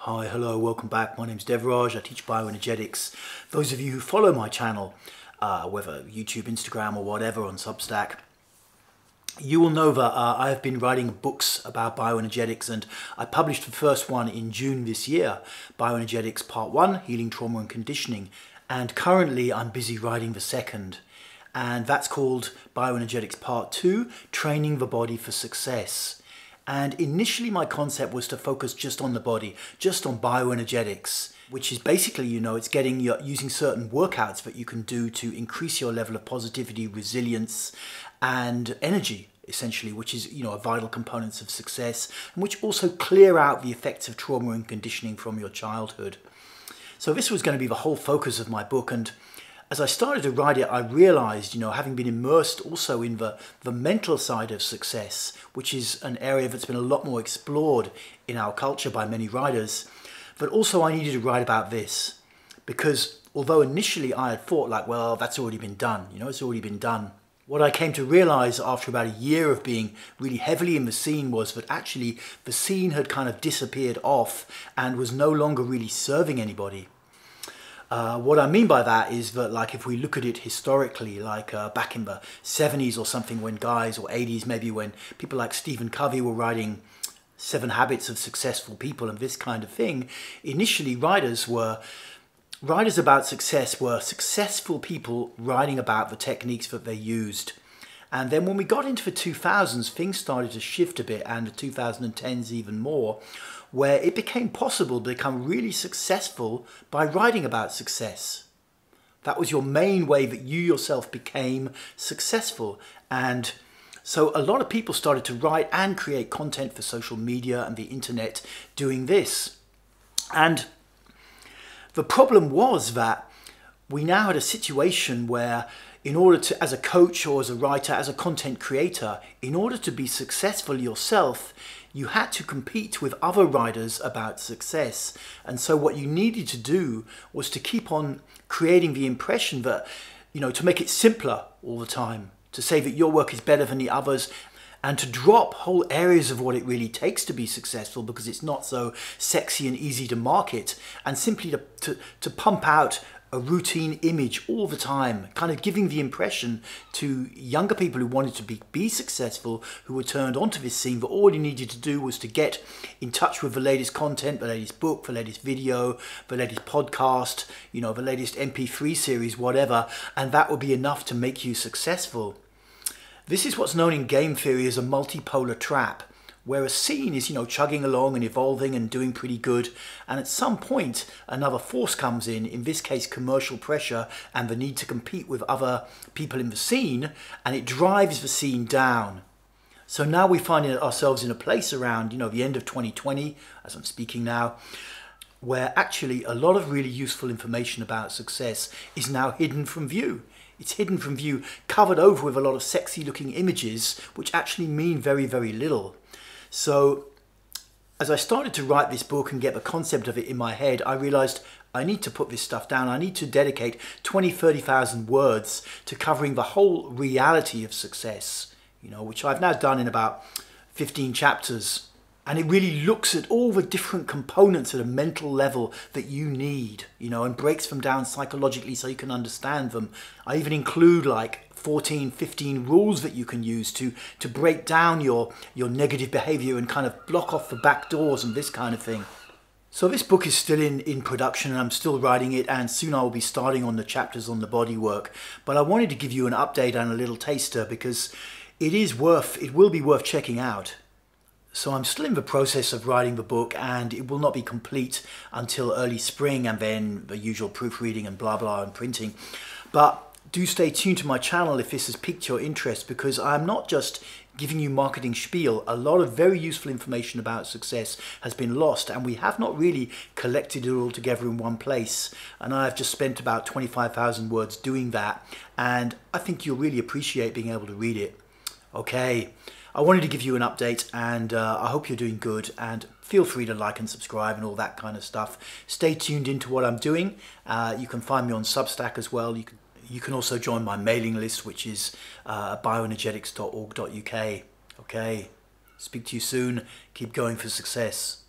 Hi, hello, welcome back. My name's Devraj. I teach bioenergetics. Those of you who follow my channel, whether YouTube, Instagram or whatever on Substack, you will know that I have been writing books about bioenergetics, and I published the first one in June this year, Bioenergetics Part 1, Healing Trauma and Conditioning, and currently I'm busy writing the second, and that's called Bioenergetics Part 2, Training the Body for Success. And initially my concept was to focus just on the body, just on bioenergetics, which is basically, it's using certain workouts that you can do to increase your level of positivity, resilience, and energy, essentially, which is, a vital components of success, and which also clear out the effects of trauma and conditioning from your childhood. So this was going to be the whole focus of my book, and as I started to write it, I realized, having been immersed also in the mental side of success, which is an area that's been a lot more explored in our culture by many writers, but also I needed to write about this because although initially I had thought well, that's already been done, it's already been done. What I came to realize after about a year of being really heavily in the scene was that actually the scene had kind of disappeared off and was no longer really serving anybody. What I mean by that is that, if we look at it historically, back in the 70s or something, when guys, or 80s maybe, when people like Stephen Covey were writing 7 Habits of Successful People and this kind of thing, initially writers about success were successful people writing about the techniques that they used. And then when we got into the 2000s, things started to shift a bit, and the 2010s even more, where it became possible to become really successful by writing about success. That was your main way that you yourself became successful. And so a lot of people started to write and create content for social media and the internet doing this. And the problem was that we now had a situation where in order to, as a coach or as a writer, as a content creator, in order to be successful yourself, you had to compete with other writers about success. And so what you needed to do was to keep on creating the impression that, to make it simpler all the time, to say that your work is better than the others, and to drop whole areas of what it really takes to be successful because it's not so sexy and easy to market, and simply to pump out a routine image all the time, kind of giving the impression to younger people who wanted to be successful, who were turned onto this scene, that all you needed to do was to get in touch with the latest content, the latest book, the latest video, the latest podcast, the latest MP3 series, whatever, and that would be enough to make you successful. This is what's known in game theory as a multipolar trap, where a scene is, chugging along and evolving and doing pretty good, and at some point another force comes in this case commercial pressure and the need to compete with other people in the scene, and it drives the scene down. So now we find ourselves in a place around, the end of 2020, as I'm speaking now, where actually a lot of really useful information about success is now hidden from view. It's hidden from view, covered over with a lot of sexy looking images, which actually mean very, very little. So as I started to write this book and get the concept of it in my head, I realized I need to put this stuff down. I need to dedicate 30,000 words to covering the whole reality of success, which I've now done in about 15 chapters. And it really looks at all the different components at a mental level that you need, and breaks them down psychologically so you can understand them. I even include 14, 15 rules that you can use to break down your negative behavior and kind of block off the back doors and this kind of thing. So this book is still in production, and I'm still writing it, and soon I will be starting on the chapters on the body work. But I wanted to give you an update and a little taster because it will be worth checking out. So I'm still in the process of writing the book, and it will not be complete until early spring, and then the usual proofreading and blah blah and printing. But do stay tuned to my channel if this has piqued your interest, because I'm not just giving you marketing spiel. A lot of very useful information about success has been lost, and we have not really collected it all together in one place. And I've just spent about 25,000 words doing that, and I think you'll really appreciate being able to read it. Okay, I wanted to give you an update, and I hope you're doing good, and feel free to like and subscribe and all that kind of stuff. Stay tuned into what I'm doing. You can find me on Substack as well. You can also join my mailing list, which is bioenergetics.org.uk. Okay, speak to you soon. Keep going for success.